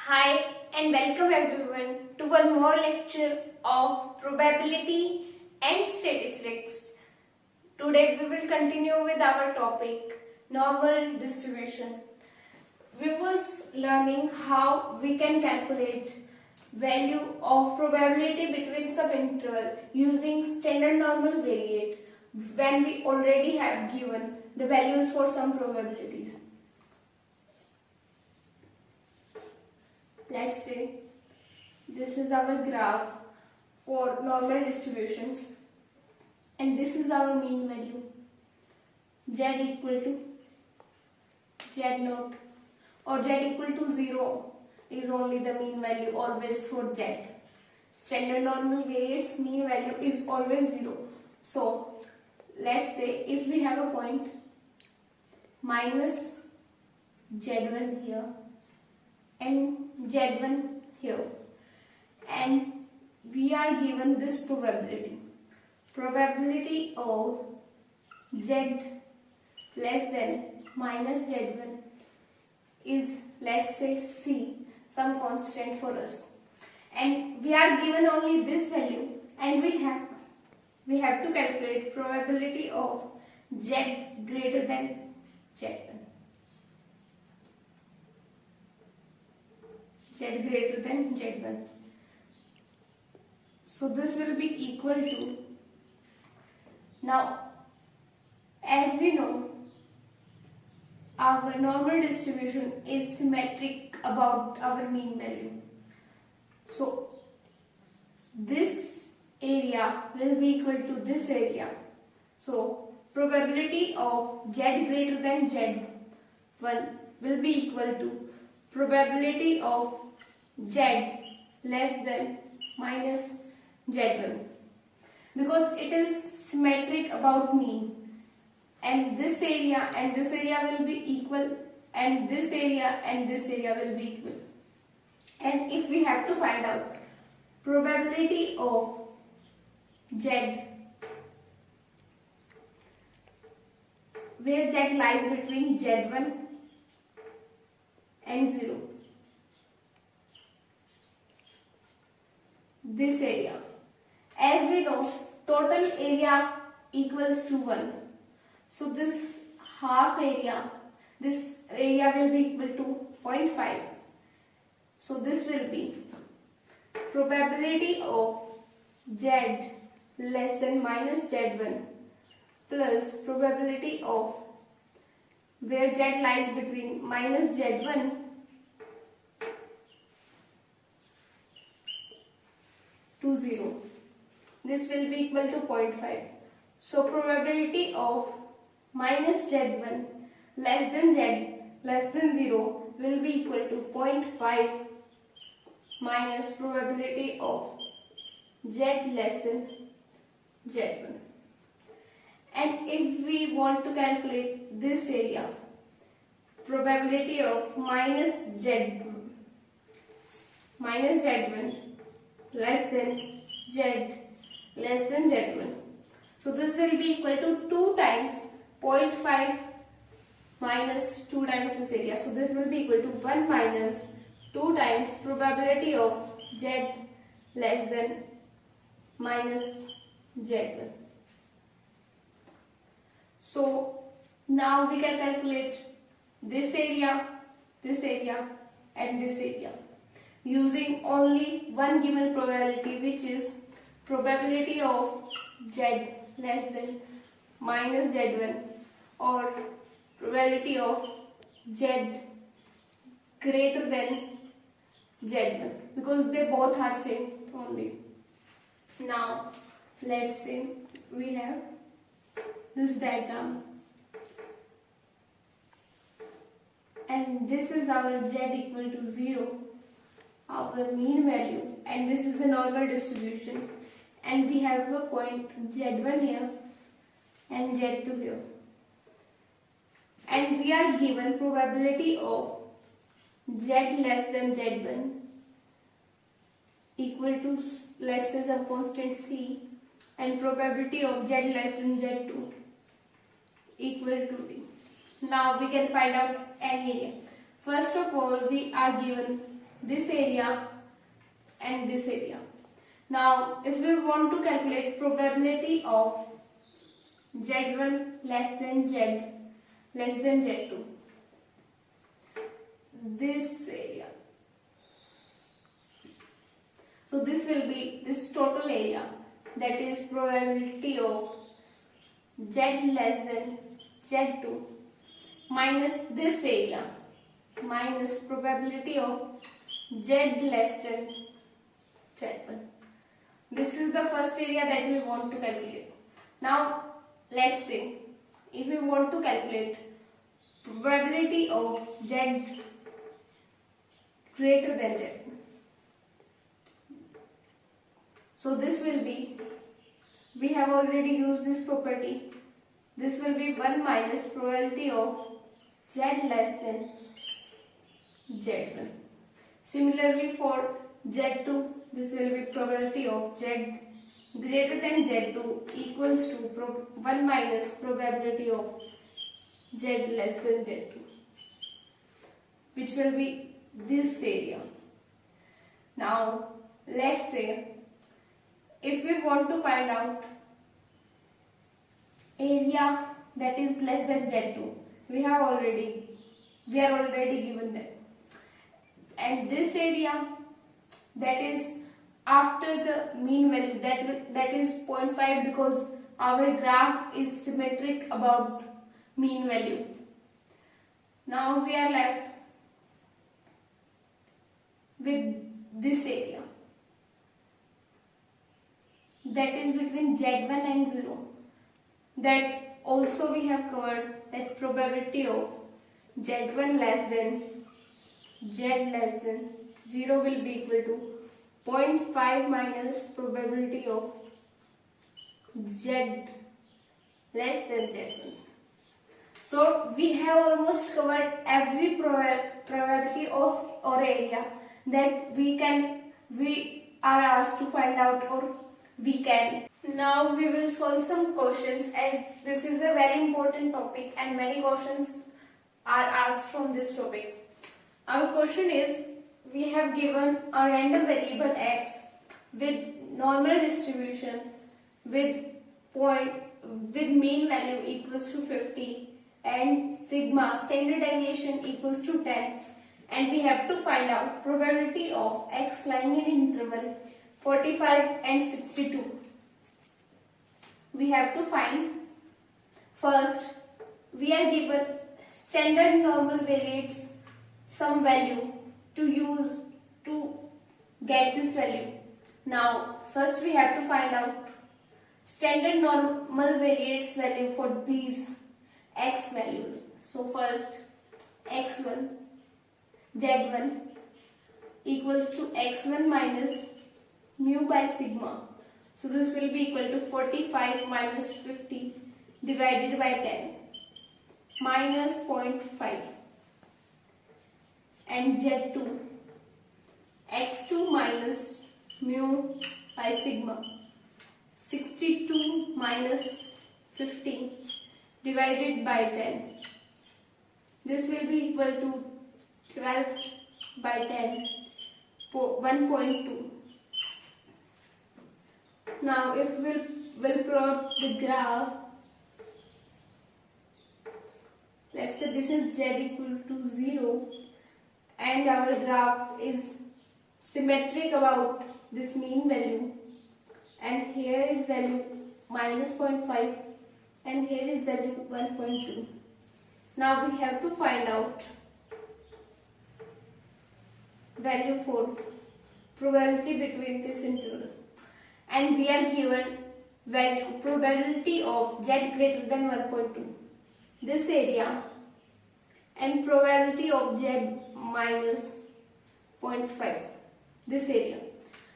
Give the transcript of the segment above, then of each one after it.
Hi and welcome everyone to one more lecture of probability and statistics. Today we will continue with our topic normal distribution. We was learning how we can calculate value of probability between some interval using standard normal variate when we already have given the values for some probabilities. Let's say this is our graph for normal distributions and this is our mean value z equal to z naught or z equal to 0 is only the mean value always for z. Standard normal variates mean value is always 0. So let's say if we have a point minus z1 here and z1 here and we are given this probability of z less than minus z1 is, let's say, c, some constant for us, and we are given only this value and we have to calculate probability of z greater than z1. Z greater than z1. So this will be equal to, now as we know our normal distribution is symmetric about our mean value. So this area will be equal to this area. So probability of z greater than z1 will be equal to probability of z less than minus z1, because it is symmetric about mean, and this area will be equal and this area will be equal. And if we have to find out probability of z where z lies between z1 and 0, this area, as we know total area equals to 1, so this half area, this area will be equal to 0.5. So this will be probability of z less than minus z1 plus probability of where z lies between minus z1 to 0. This will be equal to 0.5. So probability of minus z1 less than 0 will be equal to 0.5 minus probability of z less than z1. And if we want to calculate this area, probability of minus z1 less than z1, so this will be equal to 2 times 0.5 minus 2 times this area, so this will be equal to 1 minus 2 times probability of z less than minus z1. So now we can calculate this area and this area using only one given probability, which is probability of z less than minus z1 or probability of z greater than z1, because they both are same only. Now let's say we have this diagram and this is our z equal to 0, our mean value, and this is the normal distribution, and we have a point z1 here and z2 here, and we are given probability of z less than z1 equal to, let's say, some constant c, and probability of z less than z2 equal to d. Now we can find out an area. First of all, we are given this area and this area. Now if we want to calculate probability of Z1 less than Z2, this area, so this will be this total area, that is probability of Z less than Z2 minus this area minus probability of Z less than Z1. This is the first area that we want to calculate. Now let's say if we want to calculate probability of Z greater than Z. So this will be, we have already used this property, this will be 1 minus probability of Z less than Z1. Similarly for Z2, this will be probability of Z greater than Z2 equals to 1 minus probability of Z less than Z2, which will be this area. Now let's say if we want to find out area that is less than Z2, we are already given that, and this area that is after the mean value, that is 0.5, because our graph is symmetric about mean value. Now we are left with this area, that is between Z1 and 0. That also we have covered, that probability of Z1 less than Z less than 0 will be equal to 0.5 minus probability of Z less than Z1. So we have almost covered every probability of or area that we are asked to find out, or we can. Now we will solve some questions, as this is a very important topic and many questions are asked from this topic. Our question is, we have given a random variable x with normal distribution with mean value equals to 50 and sigma standard deviation equals to 10, and we have to find out probability of x lying in interval 45 and 62. We have to find, first we are given standard normal variates some value to use to get this value. Now first we have to find out standard normal variates value for these x values. So first x1 z1 equals to x1 minus mu by sigma. So this will be equal to 45 minus 50 divided by 10 minus 0.5, and z2 x2 minus mu by sigma 62 minus 50 divided by 10. This will be equal to 12 by 10, 1.2. Now if we'll plot the graph, let's say this is z equal to 0 and our graph is symmetric about this mean value, and here is value minus 0.5 and here is value 1.2. Now we have to find out value for probability between this interval, and we are given value probability of z greater than 1.2, this area, and probability of z minus 0.5, this area.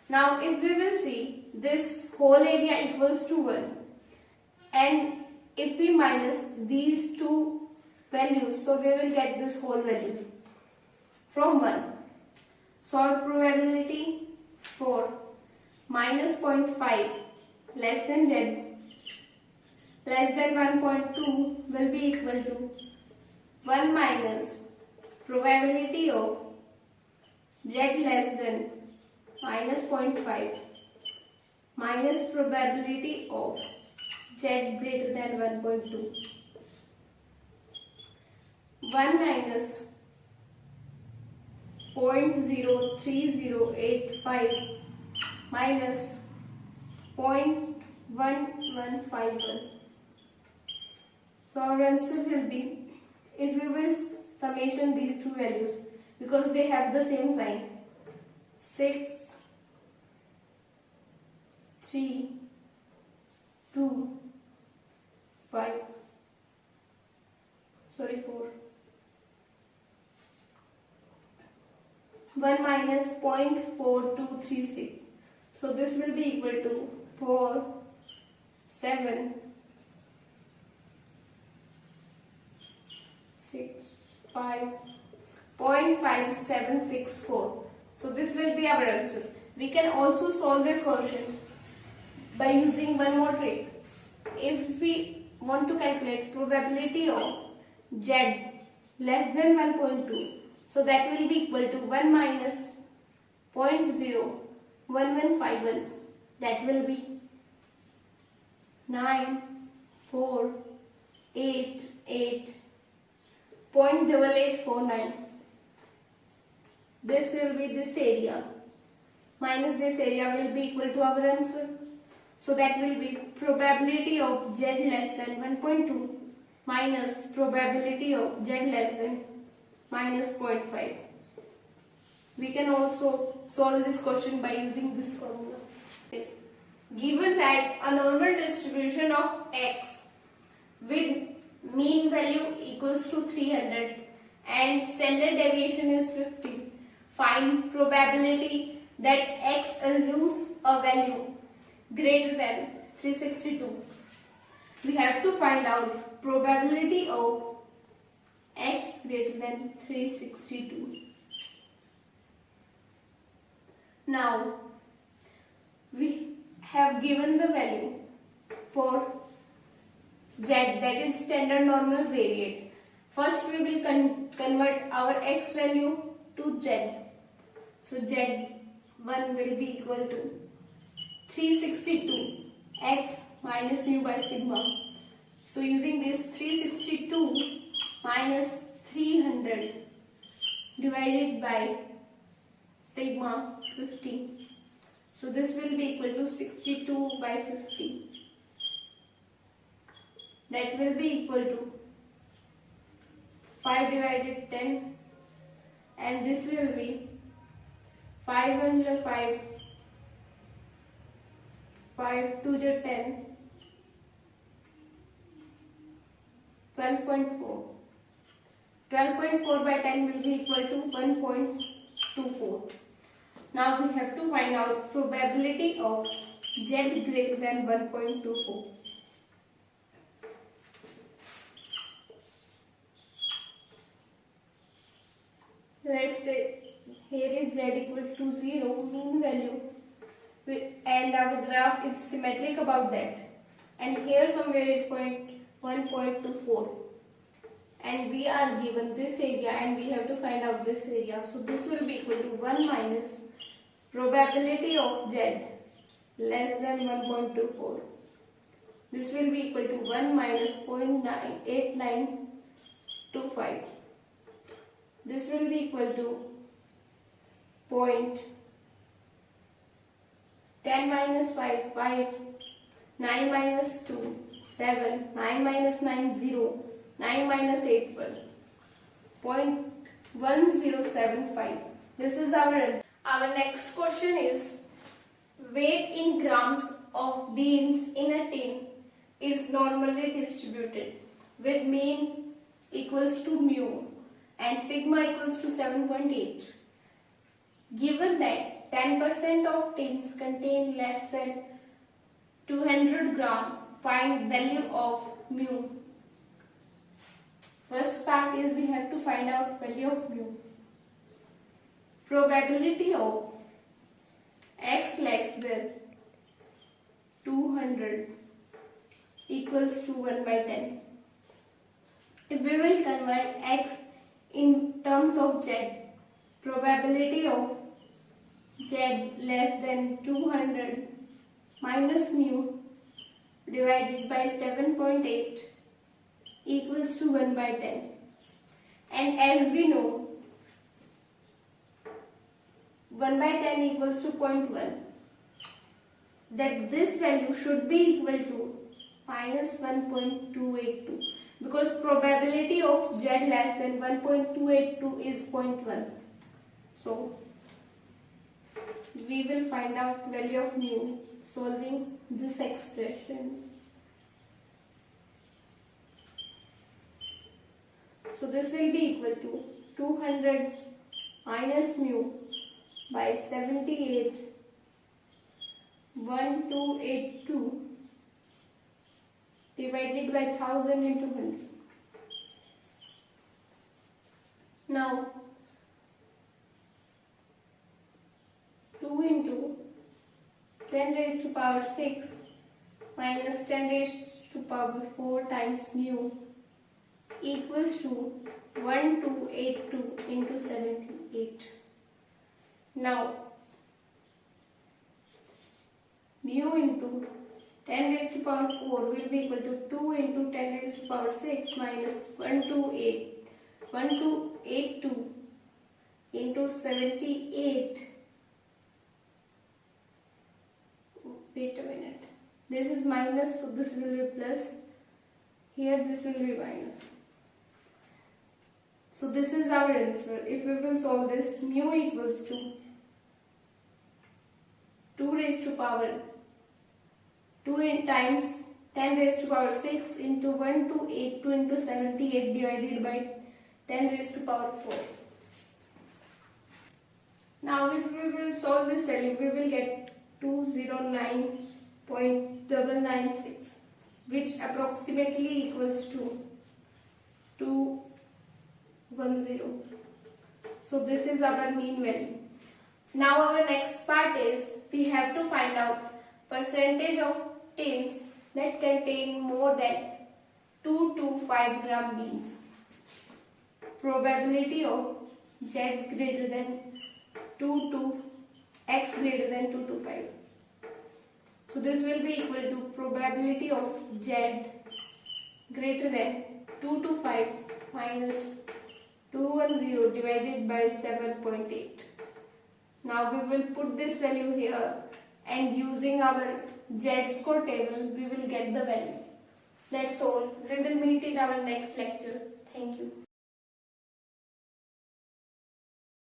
Now if we will see, this whole area equals to 1, and if we minus these two values, so we will get this whole value from 1. So our probability for minus 0.5 less than z less than 1.2 will be equal to 1 minus probability of z less than minus 0.5 minus probability of z greater than 1.2. 1 minus 0.03085 minus 0.1151. So our answer will be, if we will summation these two values because they have the same sign, 6, 3, 2, 5, 4. 1 minus 0.4236. So this will be equal to 4, 7, 6, 5, 0.5764. So this will be our answer. We can also solve this question by using one more trick. If we want to calculate probability of z less than 1.2, so that will be equal to 1 minus 0.01151. That will be 948.8849. This will be this area minus this area will be equal to our answer. So that will be probability of z less than 1.2 minus probability of z less than minus 0.5. We can also solve this question by using this formula. Given that a normal distribution of x with mean value equals to 300 and standard deviation is 50, find probability that x assumes a value greater than 362. We have to find out probability of x greater than 362. Now we have given the value for z, that is standard normal variate. First we will convert our x value to z. So z1 will be equal to 362 x minus mu by sigma. So using this 362 minus 300 divided by sigma 50. So this will be equal to 62 by 50. That will be equal to 5 divided 10, and this will be 5 1 is 5, 5 2 is 10, 12.4. 12.4 by 10 will be equal to 1.24. Now we have to find out probability of z greater than 1.24. Let's say here is z equal to 0, mean value, and our graph is symmetric about that. And here somewhere is 1.24. And we are given this area and we have to find out this area. So this will be equal to 1 minus probability of z less than 1.24. This will be equal to 1 minus 0.8925. This will be equal to 10 minus 5, 5, 9 minus 2, 7, 9 minus 9, 0, 9 minus 8, 12. 0.1075. This is our answer. Our next question is, weight in grams of beans in a tin is normally distributed with mean equals to mu and sigma equals to 7.8. Given that 10% of tins contain less than 200 gram, find value of mu. First part is we have to find out value of mu. Probability of x less than 200 equals to 1 by 10. If we will convert x in terms of z, probability of z less than 200 minus mu divided by 7.8 equals to 1 by 10. And as we know, 1 by 10 equals to 0.1, that this value should be equal to minus 1.282, because probability of z less than 1.282 is 0.1. So we will find out value of mu solving this expression. So this will be equal to 200 minus mu by 78.1282 divided by 1000 into 100. Now 2 into 10 raised to power 6 minus 10 raised to power 4 times mu equals to 1282 into 78. Now mu into 10 raised to power 4 will be equal to 2 into 10 raised to power 6 minus 1282 into 78. Wait a minute. This is minus, so this will be plus. Here this will be minus. So this is our answer. If we will solve this, mu equals to 2 raised to power 2 times 10 raised to power 6 into 1282 into 78 divided by 10 raised to power 4. Now if we will solve this value, we will get 209.996, which approximately equals to 210. So this is our mean value. Now our next part is we have to find out percentage of tins that contain more than 2 to 5 gram beans. Probability of z greater than 2 to x greater than 2 to 5. So this will be equal to probability of z greater than 2 to 5 minus 210 divided by 7.8. Now we will put this value here, and using our z-score table we will get the value. That's all. We will meet in our next lecture. Thank you.